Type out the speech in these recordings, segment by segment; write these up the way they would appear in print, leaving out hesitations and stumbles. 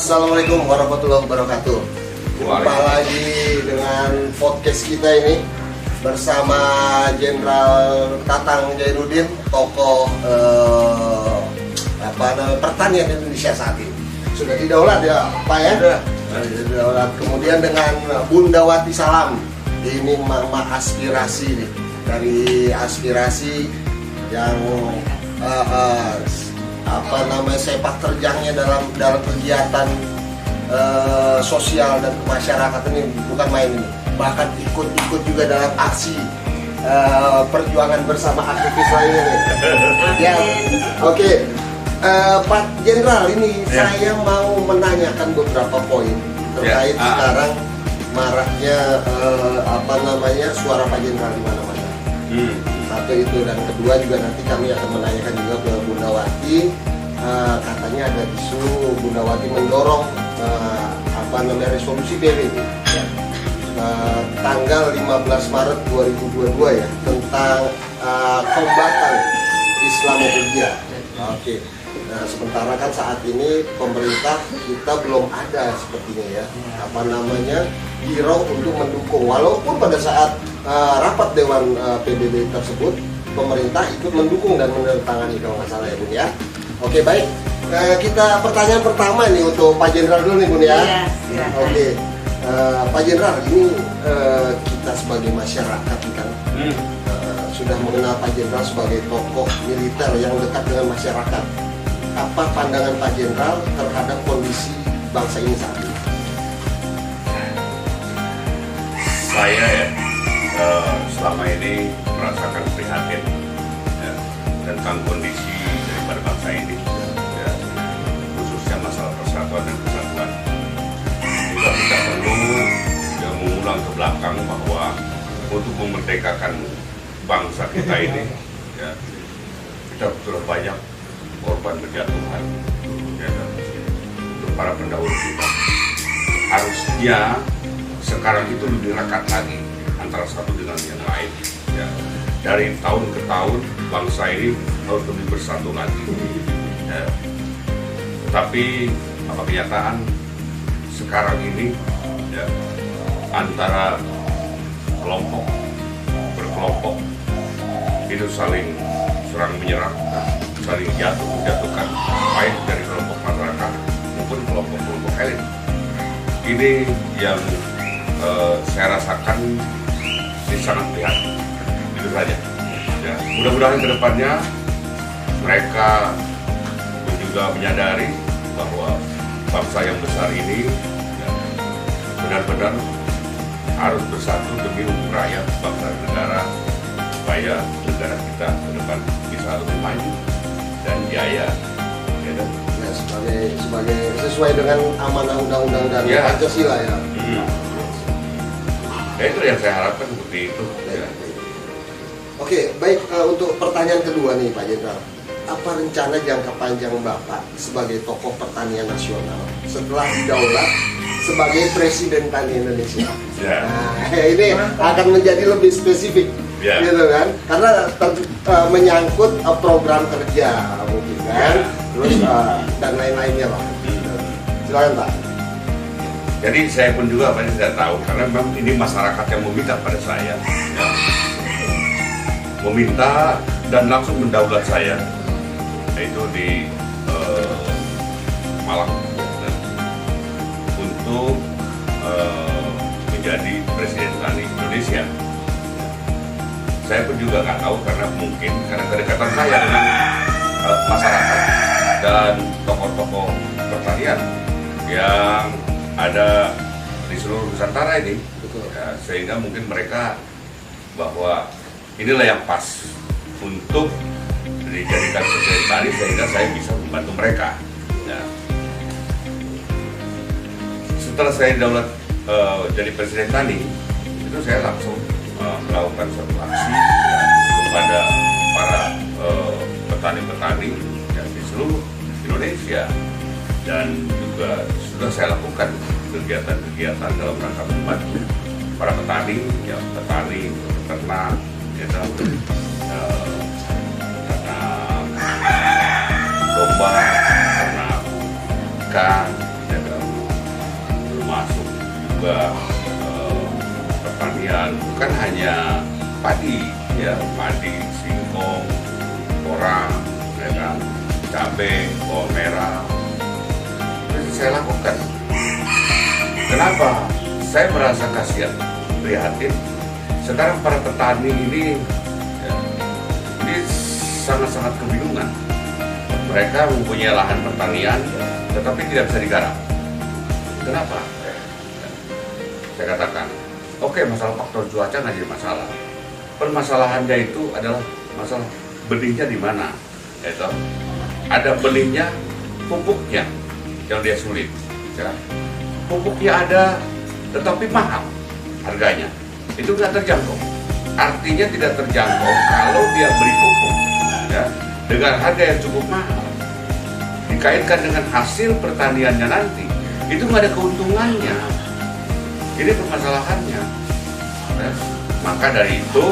Assalamualaikum warahmatullahi wabarakatuh. Jumpa lagi dengan podcast kita ini bersama Jenderal Tatang Jainuddin, tokoh pertanian Indonesia saat ini. Sudah didaulat ya Pak ya? Sudah didaulat. Kemudian dengan Bunda Wati Salam. Ini mama aspirasi nih. Dari aspirasi yang sepak terjangnya dalam kegiatan sosial dan masyarakat ini bukan main ini, bahkan ikut juga dalam aksi perjuangan bersama aktivis lainnya nih. Ya, oke. Pak Jenderal, ini saya mau menanyakan beberapa poin terkait sekarang maraknya suara Pak Jenderal di mana-mana. Satu itu, dan kedua juga nanti kami akan menanyakan juga ke Bunda Wati. Katanya ada isu Bunda Wati mendorong resolusi PBB tanggal 15 Maret 2022 ya, tentang kombatan Islamophobia. Oke. Nah, sementara kan saat ini pemerintah kita belum ada sepertinya ya giro untuk mendukung, walaupun pada saat rapat Dewan PBB tersebut pemerintah ikut mendukung dan menandatangani kalau nggak salah ya Bun ya. Oke, baik. Kita pertanyaan pertama nih untuk Pak Jenderal dulu nih Bun ya. Iya. Oke. Pak Jenderal, ini kita sebagai masyarakat kan sudah mengenal Pak Jenderal sebagai tokoh militer yang dekat dengan masyarakat. Apa pandangan Pak Jenderal terhadap kondisi bangsa ini saat ini? Saya selama ini merasakan prihatin tentang kondisi daripada bangsa ini, khususnya masalah persatuan dan kesatuan. Juga kita perlu mengulang ke belakang bahwa untuk memerdekakan bangsa kita ini, kita betul banyak korban berjatuhan untuk para pendahulu kita. Harusnya sekarang itu lebih rekat lagi antara satu dengan yang lain. Dari tahun ke tahun bangsa ini harus lebih bersatu lagi. Tetapi apa kenyataan sekarang ini antara kelompok berkelompok itu saling serang menyerang, saling menjatuhkan, baik dari kelompok masyarakat maupun kelompok elit. Ini yang saya rasakan ini sangat prihatin. Itu saja. Mudah-mudahan ke depannya mereka juga menyadari bahwa bangsa yang besar ini benar-benar harus bersatu demi rakyat, bangsa dan negara, supaya negara kita ke depan bisa lebih maju dan jaya. Sebagai sesuai dengan amanah undang-undang dan Pancasila ya. Itu yang saya harapkan seperti itu. Oke, baik. Untuk pertanyaan kedua nih Pak Jenderal, apa rencana jangka panjang Bapak sebagai tokoh pertanian nasional setelah didaulat sebagai Presiden Tani Indonesia? Nah, ini akan menjadi lebih spesifik, gitu kan? Karena menyangkut program kerja mungkin kan, terus dan lain-lainnya Pak. Silakan Pak. Jadi saya pun juga pasti tidak tahu, karena memang ini masyarakat yang meminta pada saya, meminta dan langsung mendaulat saya, yaitu di Malang, untuk menjadi Presiden Tani Indonesia. Saya pun juga nggak tahu, karena mungkin karena kedekatan saya dengan masyarakat dan tokoh-tokoh pertanian yang ada di seluruh Nusantara ini, sehingga mungkin mereka bahwa inilah yang pas untuk dijadikan Presiden Tani, sehingga saya bisa membantu mereka. Setelah saya daulat jadi Presiden Tani, itu saya langsung melakukan suatu aksi kepada para petani-petani di seluruh Indonesia, dan juga sudah saya lakukan kegiatan-kegiatan dalam rangka membantu para petani, peternak, ternak domba, ternak ikan, cabai, bawang merah. Itu saya lakukan. Kenapa? Saya merasa kasihan, prihatin. Sekarang para petani ini, ya, ini sangat-sangat kebingungan. Mereka mempunyai lahan pertanian, tetapi tidak bisa digarap. Kenapa? Saya katakan, oke, masalah faktor cuaca nggak jadi masalah. Permasalahannya itu adalah masalah benihnya di mana. Yaitu, ada benihnya, pupuknya yang dia sulit. Ya. Pupuknya ada, tetapi mahal harganya. Itu nggak terjangkau. Artinya tidak terjangkau kalau dia beri pupuk, ya, dengan harga yang cukup mahal. Dikaitkan dengan hasil pertaniannya nanti, itu nggak ada keuntungannya. Ini permasalahannya. Ya. Maka dari itu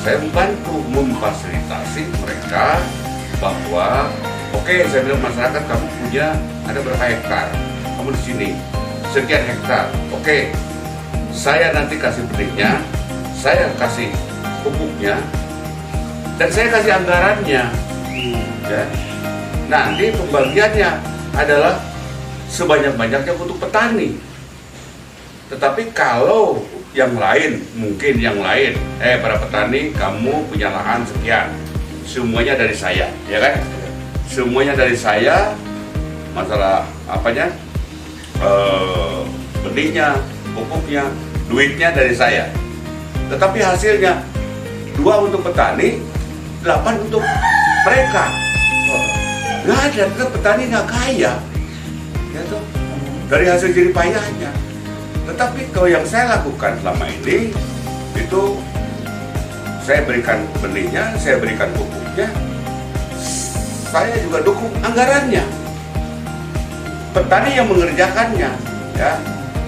saya membantu memfasilitasi mereka bahwa oke, saya bilang masyarakat, kamu punya ada berapa hektar, kamu di sini sekian hektar, oke, saya nanti kasih benihnya, saya kasih pupuknya, dan saya kasih anggarannya. Ya. Nanti pembagiannya adalah sebanyak-banyaknya untuk petani. Tetapi kalau yang lain, mungkin yang lain, para petani, kamu punya lahan sekian, semuanya dari saya, ya kan? Semuanya dari saya, masalah apanya, benihnya, pupuknya, duitnya dari saya. Tetapi hasilnya 2 untuk petani, 8 untuk mereka. Nggak ada, tetap petani nggak kaya, ya toh, dari hasil jerih payahnya. Tetapi kalau yang saya lakukan selama ini, itu saya berikan benihnya, saya berikan pupuknya, saya juga dukung anggarannya. Petani yang mengerjakannya, ya,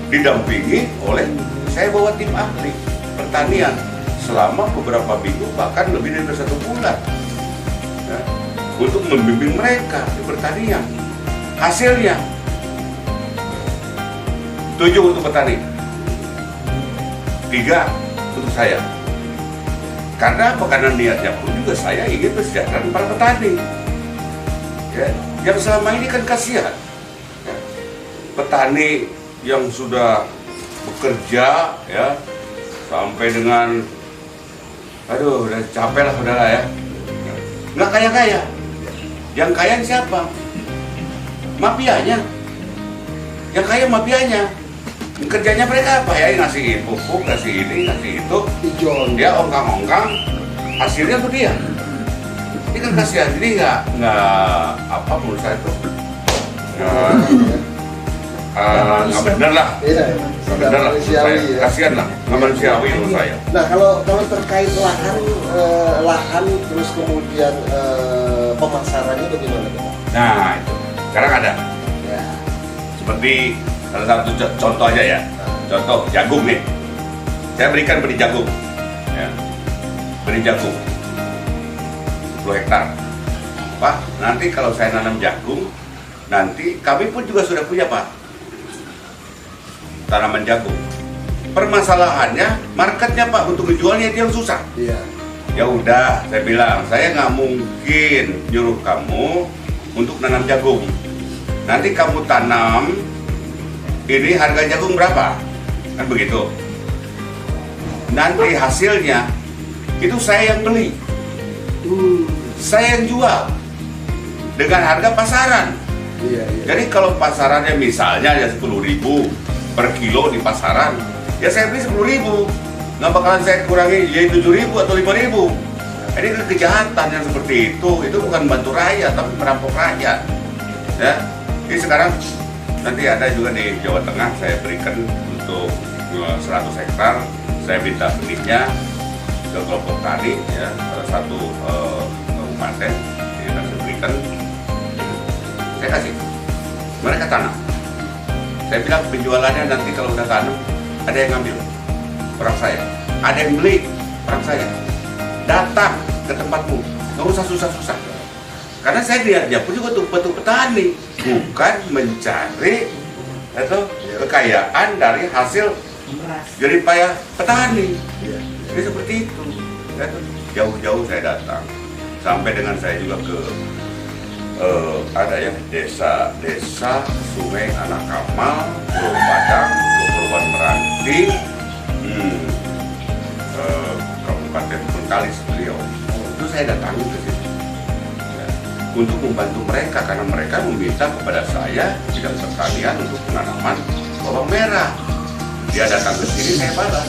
didampingi oleh, saya bawa tim ahli pertanian selama beberapa minggu, bahkan lebih dari 1 bulan, ya, untuk membimbing mereka di pertanian. Hasilnya 7 untuk petani, 3 untuk saya. Karena niatnya pun juga saya ingin kesejahteraan para petani. Ya, yang selama ini kan kasihan. Ya, petani yang sudah bekerja, ya, sampai dengan, aduh, udah capek lah, udahlah ya. Nggak kaya-kaya. Yang kaya siapa? Mafianya. Yang kaya mafianya. Kerjanya mereka apa ya? Ngasih pupuk, ngasih ini, ngasih itu. Dia ongkang-ongkang, hasilnya tuh dia. Ini kan kasihan. Jadi nggak apa menurut saya itu nggak benar lah. Nggak benar lah. Kasihan lah. Nggak manusiawi menurut saya. Nah, kalau terkait lahan terus kemudian pemasarannya bagaimana? Nah, itu sekarang ada. Ya. Seperti salah satu contoh aja ya, contoh jagung nih. Saya berikan benih jagung, ya. Benih jagung 10 hektar. Pak, nanti kalau saya nanam jagung, nanti kami pun juga sudah punya, Pak, tanaman jagung. Permasalahannya, marketnya, Pak, untuk menjualnya itu yang susah. Iya. Ya udah, saya bilang, saya nggak mungkin nyuruh kamu untuk nanam jagung. Nanti kamu tanam, ini harga jagung berapa? Kan begitu. Nanti hasilnya itu saya yang beli, saya yang jual dengan harga pasaran. Iya. Jadi kalau pasarannya misalnya ya 10.000 per kilo di pasaran, ya saya beli 10.000. Nggak bakalan saya kurangi jadi 7.000 atau 5.000. Ini kejahatan yang seperti itu bukan bantu rakyat tapi merampok rakyat. Ya, ini sekarang nanti ada juga di Jawa Tengah, saya berikan untuk 100 hektar, saya minta benihnya ke kelompok tani, ya, salah satu kabupaten, jadi saya berikan, saya kasih, mereka tanam. Saya bilang penjualannya nanti kalau udah tanam, ada yang ngambil, orang saya, ada yang beli, orang saya, datang ke tempatmu, nggak usah susah-susah. Karena saya lihatnya pun juga untuk petani, bukan mencari atau kekayaan dari hasil jerih payah petani. Jadi seperti itu. Jauh-jauh saya datang, sampai dengan saya juga ke ada ya desa Sungai Anak Kamal, Pulau Padang, Kepulauan Meranti, Kabupaten Bengkalis beliau. Itu saya datangi ke situ ya, untuk membantu mereka karena mereka meminta kepada saya bidang pertanian untuk penanaman bawang merah. Dia datang ke sini, saya balas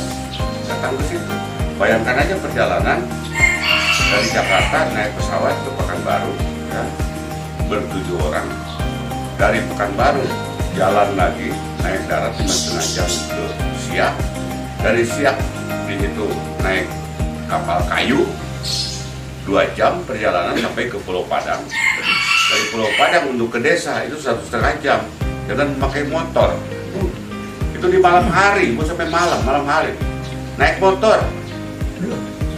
datang ke situ. Bayangkan aja perjalanan dari Jakarta naik pesawat ke Pekanbaru ya, ber-7 orang. Dari Pekanbaru jalan lagi naik darat 5,5 jam ke Siak. Dari Siak di situ naik kapal kayu 2 jam perjalanan sampai ke Pulau Padang. Dari Pulau Padang untuk ke desa itu 1,5 jam dengan memakai motor. Itu di malam hari, mau sampai malam hari naik motor.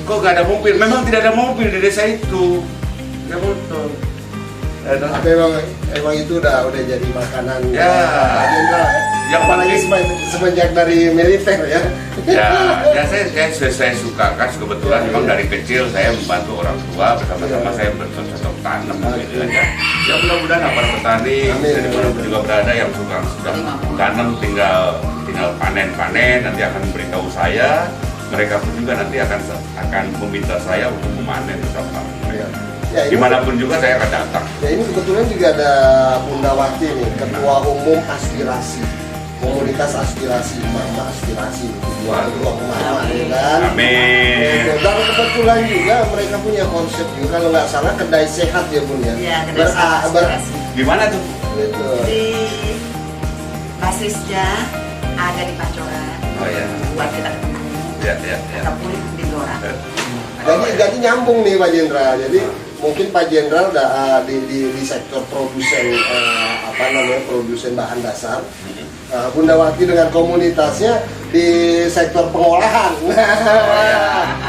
Kok nggak ada mobil? Memang tidak ada mobil di desa itu, nggak motor. Tapi emang itu udah jadi makanan Ya. Pak Jenderal ya. Yang Apalagi semenjak dari militer ya. Ya saya suka kan kebetulan memang dari kecil saya membantu orang tua bersama-sama saya bercocok tanam gitu ya. Ya mudah-mudahan para petani dari mana juga berada yang sudah tanam tinggal panen nanti akan memberitahu saya. Mereka pun juga nanti akan meminta saya untuk memanen bersama-sama mereka. Ya, ini, Dimanapun juga saya akan datang. ya ini kebetulan juga ada Bunda Wati nih, Ketua Umum Aspirasi, Komunitas Aspirasi, Mama Aspirasi, ketua Mama ya kan. Amin. Dan kebetulan juga mereka punya konsep juga kalau nggak salah kedai sehat ya Bun ya. Iya, kedai sehat aspirasi. Di mana tuh? Gitu. Di basisnya ada di Pancoran. Oh ya. Buat kita ketemu. Ya. Ataupun di Blora. Jadi nyambung nih Pak Jenderal. Jadi mungkin Pak Jenderal udah di sektor produsen produsen bahan dasar. Bunda Wati dengan komunitasnya di sektor pengolahan.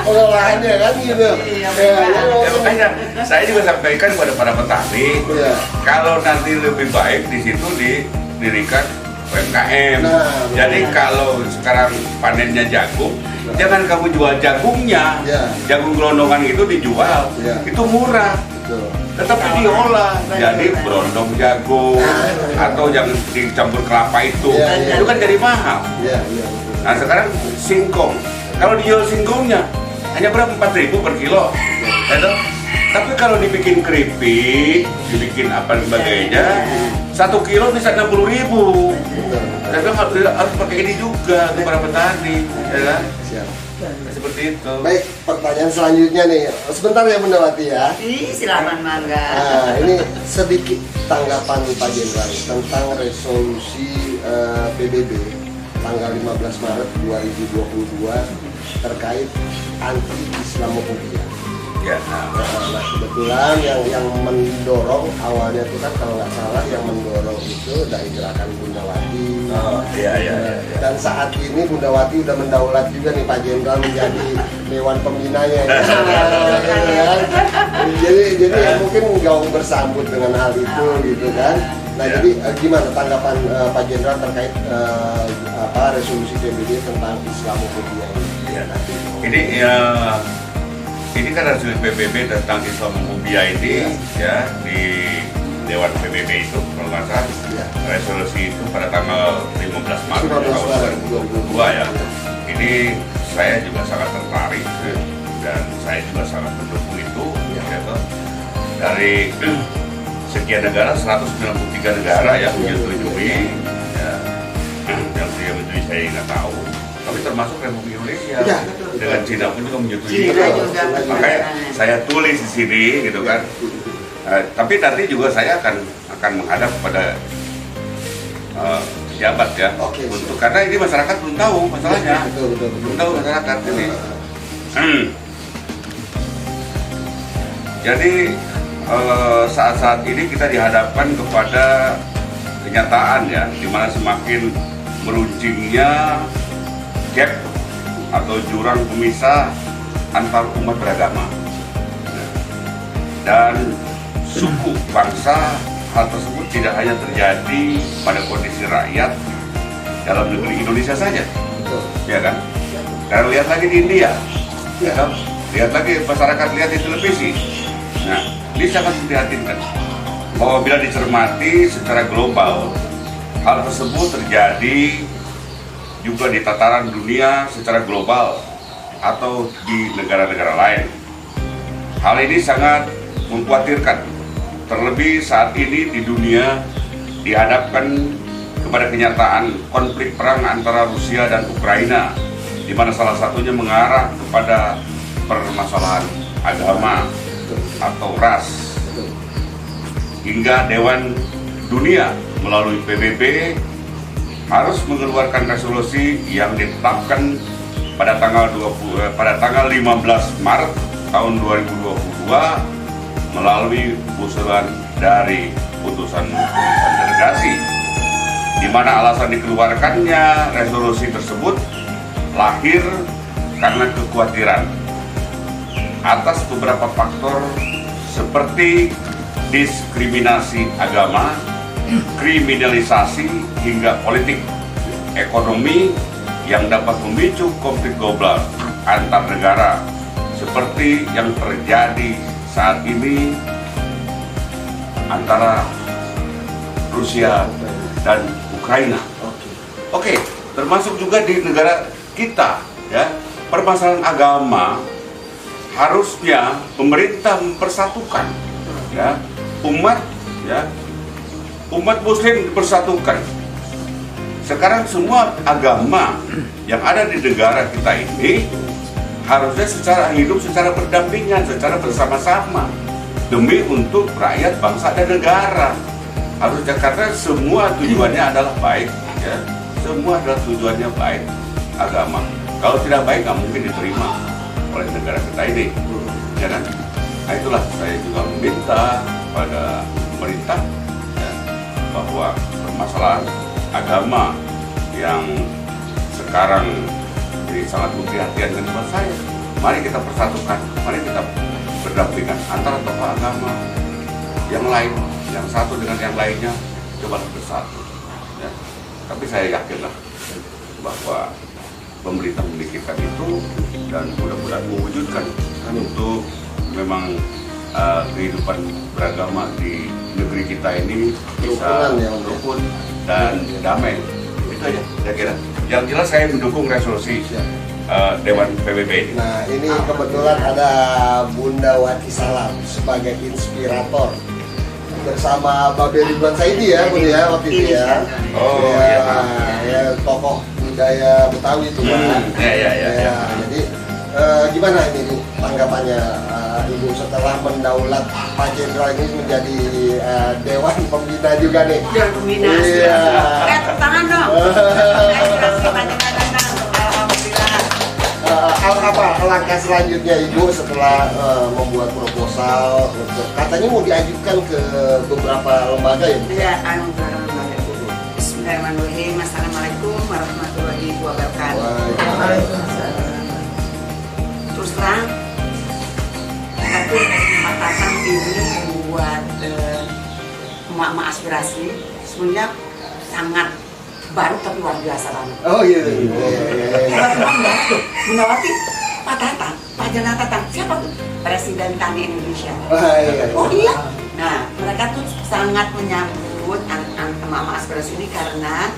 Pengolahannya kan gitu. Iya, Ya, makanya saya juga sampaikan kepada para petani, Iya. kalau nanti lebih baik di situ didirikan UMKM. Nah, Jadi kalau sekarang panennya jagung, jangan kamu jual jagungnya. Iya. Jagung gelondongan itu dijual, Iya. itu murah. Betul. Tetapi diolah, jadi berondong jagung atau yang dicampur kelapa itu, Iya. itu kan jadi mahal. Iya, iya. Betul. Nah sekarang singkong, kalau dijual singkongnya hanya berapa 4.000 per kilo, ya toh? Tapi kalau dibikin keripik, dibikin apa sebagainya, 1 kilo bisa 60.000. Betul. Tapi harus pakai ini juga untuk para petani, ya kan? Siap. Seperti itu. Baik, pertanyaan selanjutnya nih. Sebentar ya Bunda Wati ya. Silakan mangga. Nah, ini sedikit tanggapan Pak Jenderal tentang resolusi PBB tanggal 15 Maret 2022 terkait anti Islamofobia. Ya. Nah, kebetulan yang mendorong awalnya itu kan kalau nggak salah yang mendorong itu dari gerakan Bunda Wati. Oh, iya. Dan saat ini Bunda Wati udah mendaulat juga nih Pak Jenderal menjadi dewan pembinanya. Ya. Jadi ya mungkin jauh bersambut dengan hal itu gitu kan. Nah Ya. jadi gimana tanggapan Pak Jenderal terkait resolusi PBB tentang Islamofobia ini? Ya. Ini kan resolusi PBB tentang Islamofobia ini ya di Dewan PBB itu kalau nggak salah Ya. resolusi itu pada tanggal 15 Maret 15 Maret 2022 ya. Ini saya juga sangat tertarik dan saya juga sangat mendukung itu. Ya, toh. Dari sekian negara, 193 negara yang menyetujui, ya, yang tidak menyetujui saya nggak tahu. Tapi termasuk Republik Indonesia Ya, dengan Cina pun juga menyetujui. Cina juga. Makanya saya tulis di sini gitu kan. Tapi nanti juga saya akan menghadap kepada pejabat ya. Oke, untuk karena ini masyarakat belum tahu masalahnya. Betul. Belum tahu masyarakat ini. Jadi saat-saat ini kita dihadapkan kepada kenyataan ya, di mana semakin meruncingnya gap atau jurang pemisah antar umat beragama dan suku bangsa. Hal tersebut tidak hanya terjadi pada kondisi rakyat dalam negeri Indonesia saja, Betul. ya kan? Karena lihat lagi di India, ya kan? Lihat lagi masyarakat lihat di televisi. Nah, ini sangat memprihatinkan. bahwa bila dicermati secara global, hal tersebut terjadi juga di tataran dunia secara global atau di negara-negara lain. Hal ini sangat mengkhawatirkan, terlebih saat ini di dunia dihadapkan kepada kenyataan konflik perang antara Rusia dan Ukraina, di mana salah satunya mengarah kepada permasalahan agama atau ras. Hingga Dewan Dunia melalui PBB harus mengeluarkan resolusi yang ditetapkan pada tanggal 15 Maret tahun 2022 melalui usulan dari putusan delegasi, di mana alasan dikeluarkannya resolusi tersebut lahir karena kekhawatiran atas beberapa faktor seperti diskriminasi agama, kriminalisasi hingga politik ekonomi yang dapat memicu konflik global antar negara seperti yang terjadi saat ini antara Rusia dan Ukraina. Oke, termasuk juga di negara kita, ya. Permasalahan agama harusnya pemerintah mempersatukan, ya, umat Muslim dipersatukan. Sekarang semua agama yang ada di negara kita ini harusnya hidup secara berdampingan, secara bersama-sama demi untuk rakyat, bangsa dan negara. Harusnya, karena semua tujuannya adalah baik, ya. Semua adalah tujuannya baik agama. Kalau tidak baik nggak mungkin diterima oleh negara kita ini, ya kan? Nah, itulah saya juga meminta pada pemerintah, ya, bahwa permasalahan agama yang sekarang jadi sangat memprihatinkan buat saya. Mari kita persatukan, mari kita berdampingan antara tokoh agama yang lain, yang satu dengan yang lainnya, coba bersatu. Ya. Tapi saya yakinlah bahwa pemerintah memikirkan itu dan mudah-mudahan mewujudkan untuk memang kehidupan beragama di negeri kita ini bisa rukun dan damai. Itu aja saya kira. Yang jelas saya mendukung resolusi Dewan PBB ini. Nah, ini kebetulan ada Bunda Wati Salam sebagai inspirator bersama Babe Ridwan Saidi ya, Bunda ya, waktu itu ya. Oh ya, iya, ya, tokoh budaya Betawi itu kan. Ya. Jadi gimana ini Bu, tanggapannya Ibu setelah mendaulat Pak Jenderal ini menjadi Dewan Pembina juga nih? Dewan Pembina. Iya. Tepuk tangan dong. Alhamdulillah. Apa langkah selanjutnya Ibu setelah membuat proposal untuk katanya mau diajukan ke beberapa lembaga ya Bu? Ya, Bismillahirrahmanirrahim. Assalamualaikum warahmatullahi wabarakatuh. Waalaikumsalam. Terus terang, aku Pak Tatang ini membuat emak-emak aspirasi sebenarnya sangat baru tapi luar biasa banget. Oh iya. Bunda Wati, Pak Tatang, Pak Jenderal Tatang, siapa tuh? Presiden Tani Indonesia. Oh iya. Nah, mereka tuh sangat menyambut emak-emak aspirasi ini karena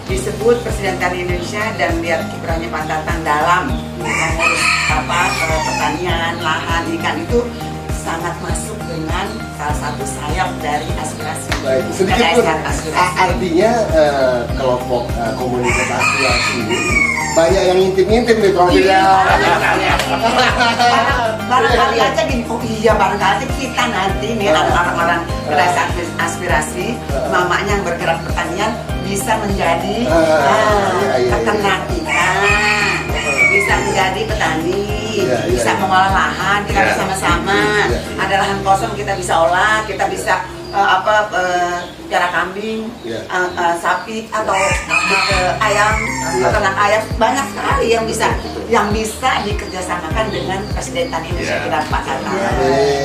disebut Presiden Tani Indonesia dan lihat kiprahnya Pak Tatang dalam mengurus pertanian, lahan, ikan itu sangat masuk dengan salah satu sayap dari aspirasi. Baik, sedikit pun artinya kelompok komunitas aspirasi ini banyak yang ngintip-ngintip nih profilnya. Barangkali aja gini, oh iya barangkali kita nanti nih orang-orang kelas aspirasi, mamanya yang bergerak pertanian bisa menjadi peternak ikan, bisa menjadi petani, bisa mengolah lahan, kita bersama-sama. Ada lahan kosong kita bisa olah, kita bisa piara kambing, sapi atau ayam, peternak ayam, banyak sekali yang bisa dikerjasamakan dengan Presiden Tani Indonesia kita Pak Tatang.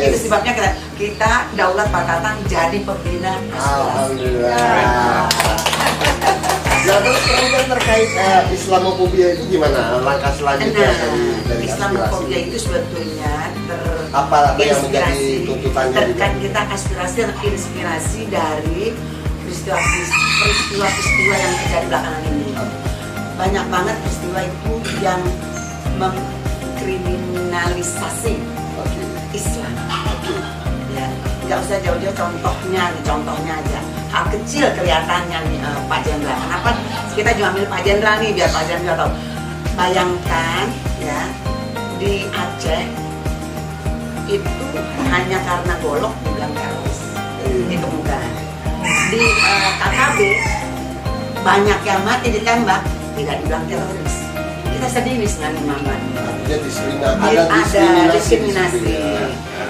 Itu sebabnya kita daulat Pak Tatang jadi pembina aspirasi. Alhamdulillah. Nah terus kemudian terkait Islamofobia itu gimana langkah selanjutnya dari Islamofobia aspirasi? itu sebetulnya Apa yang menjadi terinspirasi, tuntutannya juga? terkait kita aspirasi dan inspirasi dari peristiwa-peristiwa yang terjadi belakangan ini. Banyak banget peristiwa itu yang mengkriminalisasi Oke. Islam. Ya, nggak usah jauh-jauh contohnya aja. Hal kecil kelihatannya nih Pak Jenderal. Kenapa kita juga ambil Pak Jenderal nih biar Pak Jenderal tahu. Bayangkan ya di Aceh itu hanya karena golok dibilang teroris ditemukan. Di KKB banyak yang mati ditembak tidak dibilang teroris. Kita sedih nih sebenarnya Mama. Ada diskriminasi.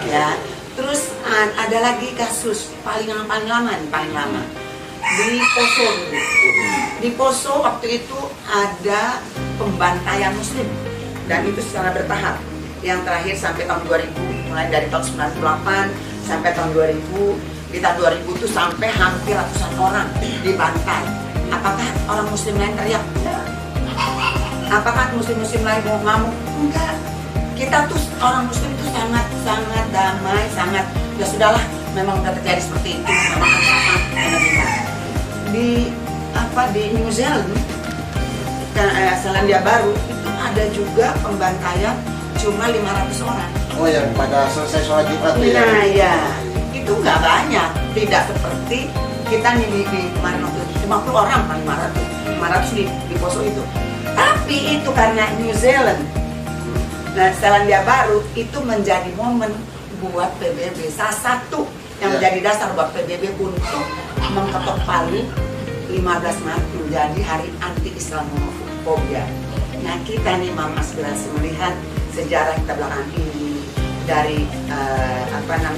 Ya. Terus ada lagi kasus paling lama di Poso dulu. Di Poso waktu itu ada pembantaian Muslim dan itu secara bertahap. Yang terakhir sampai tahun 2000, mulai dari tahun 98 sampai tahun 2000. Di tahun 2000 itu sampai hampir ratusan orang dibantai. Apakah orang Muslim lain teriak? Enggak. Apakah Muslim lain mau ngamuk? Enggak. Kita tuh orang Muslim tuh sangat damai, ya sudahlah, memang udah terjadi seperti itu, memang di New Zealand, Selandia Baru itu ada juga pembantaian cuma 500 orang. Oh yang pada selesai sholat Jumat ya? Nah ya, itu nggak banyak, tidak seperti kita nih di kemarin waktu 50 orang, 500 di Poso itu. Tapi itu karena New Zealand, nah Selandia Baru itu menjadi momen buat PBB, salah satu yang menjadi dasar buat PBB untuk mengetok palu 15 Maret menjadi hari anti Islamofobia. Nah kita nih Mama aspirasi melihat sejarah kita belakangan ini dari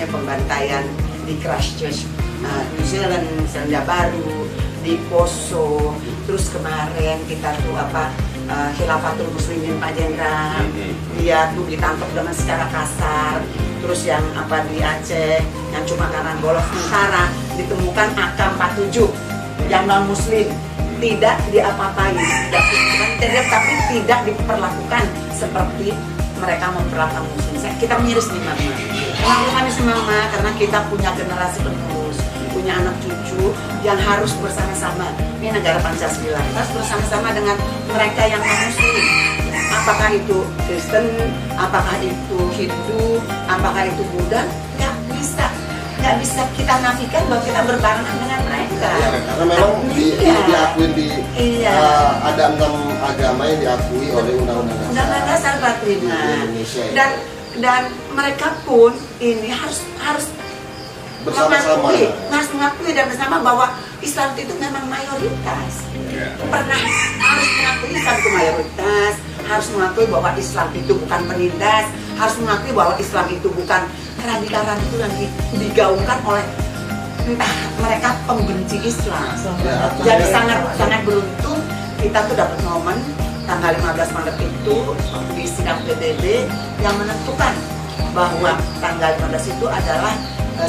pembantaian di Christchurch, New Zealand, Selandia Baru, di Poso, terus kemarin kita tuh Khilafatul Muslimin Pak Jenderal, dia tuh ditangkap dengan secara kasar. Terus yang di Aceh yang cuma karena golok sementara ditemukan AK-47 yang non Muslim tidak diapa-apain, tapi tidak diperlakukan seperti mereka memperlakukan Muslim. Kita miris nih Mama. Kenapa kami Mama? Karena kita punya generasi penerus, punya anak cucu yang harus bersama-sama. Ini negara Pancasila, kita harus bersama-sama dengan mereka yang non-Muslim. Apakah itu Kristen, apakah itu Hindu, apakah itu Buddha, nggak bisa kita nafikan bahwa kita berbarengan dengan mereka. Ya, karena memang diakui ada 6 agama yang diakui oleh Undang-Undang Dasar 45 Indonesia. Dan mereka pun ini harus bersama-sama mengakui dan bersama bahwa Islam itu memang mayoritas. Harus mengakui Islam itu mayoritas, harus mengakui bahwa Islam itu bukan penindas, harus mengakui bahwa Islam itu bukan radikal-radikal yang digaungkan oleh entah mereka pembenci Islam. Jadi sangat beruntung kita tuh dapat momen tanggal 15 Maret itu di sidang PBB yang menentukan bahwa tanggal 15 itu adalah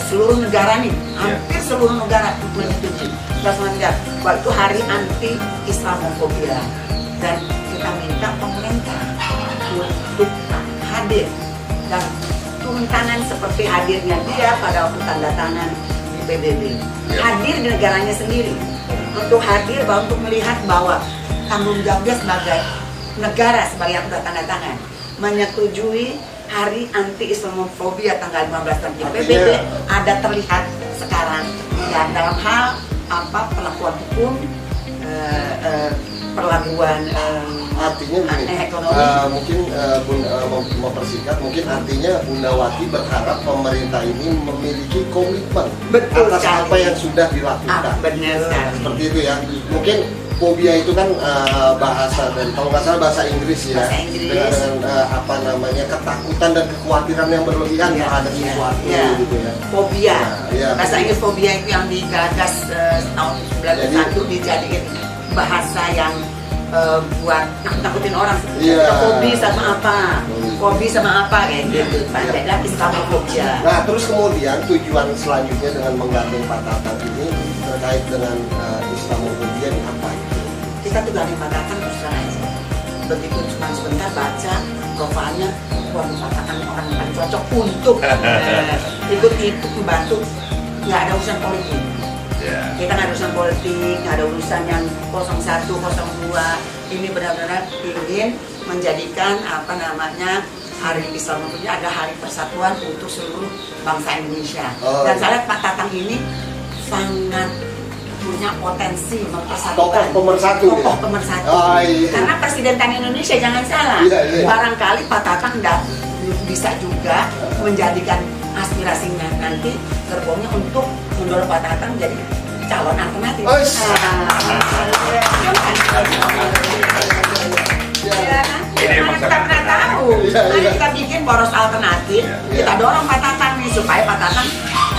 seluruh negara nih, hampir seluruh negara menyetujui bahwa itu hari anti Islamofobia, dan kita minta pemerintah untuk hadir dan turun tangan seperti hadirnya dia pada waktu tanda tangan di PBB, hadir di negaranya sendiri, untuk hadir untuk melihat bahwa tanggung jawabnya sebagai negara, sebagai yang sudah tanda tangan menyetujui hari anti Islamofobia tanggal 15 nanti. PBB ada terlihat sekarang ya dalam hal perlakuan hukum, perlakuan artinya begini, mungkin mempersingkat, mungkin artinya Bunda Wati berharap pemerintah ini memiliki komitmen atas apa yang sudah dilakukan. Benar sekali. Seperti itu ya. Mungkin fobia itu kan bahasa dari, kalau nggak salah bahasa Inggris ya, dengan ketakutan dan kekhawatiran yang berlebihan terhadap sesuatu gitu ya. Fobia, bahasa Inggris fobia itu yang digagas tahun 1991 dijadikan bahasa yang buat nakutin orang. Fobi sama apa kayak gitu. Padahal Islamofobia. Nah terus kemudian tujuan selanjutnya dengan menggantung Pak Tatang ini terkait dengan Islamofobia ini apa itu? kita tuh gak ada Patatan terus terang aja. Begitu cuma sebentar baca profilnya, waduh Patatan orang yang paling cocok untuk ikut membantu. Nggak ada urusan politik. Kita nggak ada urusan politik, nggak ada urusan yang 01, 02. Ini benar-benar ingin menjadikan apa namanya Hari Islam itu ada hari persatuan untuk seluruh bangsa Indonesia. Dan saya lihat Pak Tatang ini sangat punya potensi mempersatukan. Tokoh pemersatu. Tokoh pemersatu. Oh, iya. Karena presiden kan Indonesia, jangan salah. Iya, iya. Barangkali Pak Tatang bisa juga menjadikan aspirasinya nanti gerbongnya untuk mendorong Pak Tatang jadi calon alternatif. Oh, Ini Karena kita pernah tahu, Iya, iya. mari kita bikin poros alternatif, kita dorong Pak Tatang nih supaya Pak Tatang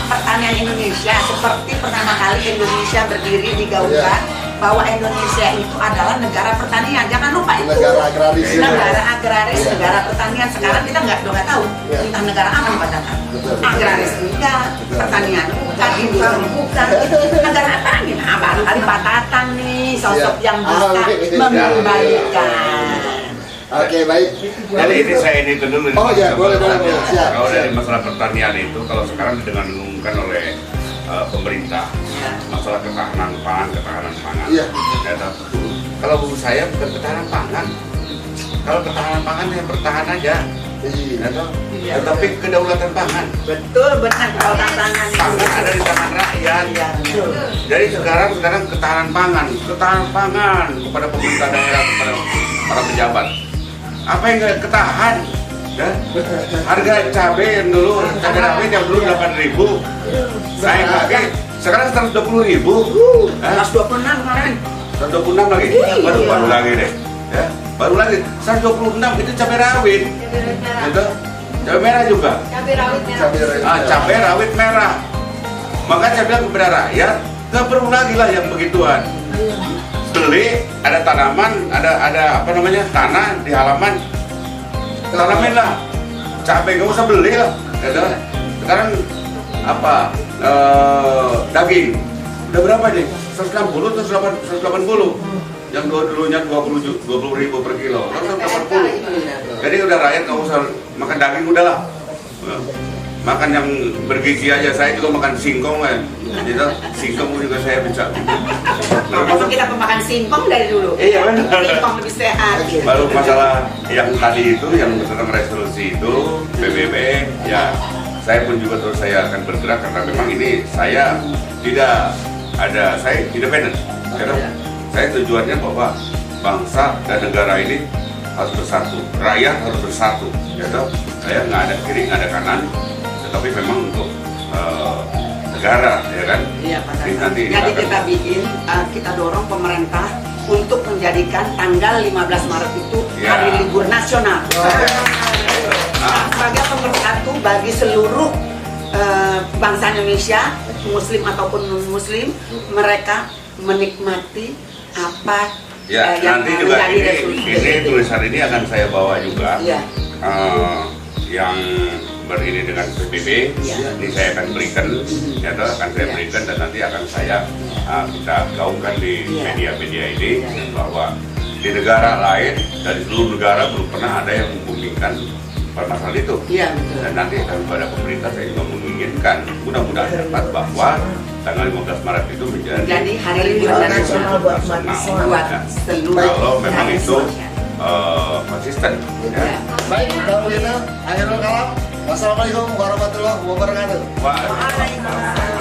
pertanian Indonesia seperti pertama kali Indonesia berdiri digaungkan bahwa Indonesia itu adalah negara pertanian. Jangan lupa itu. Negara agraris. Negara agraris, negara pertanian. Sekarang kita nggak tahu entah negara apa Pak Tatang. Agraris enggak, pertanian bukan, industri bukan. Negara apa nih? Nah, barangkali Pak Tatang nih sosok yang bisa mengembalikan. Oke, baik. Jadi ini saya ini dulu. Oh ya, boleh. Siap. Kalau dari masalah pertanian itu, kalau sekarang didengar-dengungkan oleh pemerintah, masalah ketahanan pangan. Iya. Ya, kalau menurut saya bukan ketahanan pangan. Kalau ketahanan pangan ya bertahan aja. Ya, Iya. tetapi kedaulatan pangan. Betul, benar. Kalau tantangan Pangan ada di tangan rakyat. Iya, betul. Jadi sekarang ketahanan pangan kepada pemerintah daerah, kepada para pejabat. Apa yang nggak ketahan? Ya? Harga cabai yang dulu, cabai rawit yang dulu 8.000, naik lagi, sekarang 120.000. 126 kemarin. 126 lagi, baru lagi deh. Ya, baru lagi 126 itu cabai rawit. Gitu. Cabai merah juga. Cabai rawit merah. Cabai rawit merah. Maka saya bilang kepada rakyat, nggak perlu lagi lah yang begituan. Beli, ada tanaman, ada apa namanya, tanah di halaman, tanamin lah, cabai nggak usah beli lah. Sekarang apa, daging udah berapa nih? 160 atau 180? Yang dulunya 20.000 per kilo, 180. Jadi udah rakyat nggak usah makan daging, udahlah. Makan yang bergizi aja. Saya juga makan singkong kan. Jadi singkong juga saya bisa. Kalau kita pemakan singkong dari dulu. Iya benar. Singkong lebih sehat. Baru masalah yang tadi itu, yang tentang resolusi itu PBB, ya saya pun juga terus saya akan bergerak karena memang ini saya independen. Karena saya tujuannya bahwa bangsa dan negara ini harus bersatu, rakyat harus bersatu. Ya toh, saya nggak ada kiri, nggak ada kanan, tetapi memang untuk negara, ya kan? Iya, Pak Jadi Tatang. nanti Jadi kita bikin, kita dorong pemerintah untuk menjadikan tanggal 15 Maret itu hari libur nasional. Sebagai pemersatu bagi seluruh bangsa Indonesia, Muslim ataupun non-Muslim, mereka menikmati apa ya, yang nanti juga menjadi resolusi. ini tulisan ini akan saya bawa juga. Iya. Yang berini dengan PBB, ini saya akan berikan, ya toh, akan saya berikan dan nanti akan saya kita gaungkan di media-media ini bahwa di negara lain, dari seluruh negara belum pernah ada yang memungkinkan permasalahan itu. Iya, betul. Dan nanti kepada pemerintah saya juga menginginkan, mudah-mudahan dapat bahwa tanggal 15 Maret itu menjadi hari libur nasional buat seluruh. Kalau memang itu konsisten. Ya. Baik, kalau gitu, akhirul kalam. Wassalamualaikum warahmatullahi wabarakatuh. Waalaikumsalam.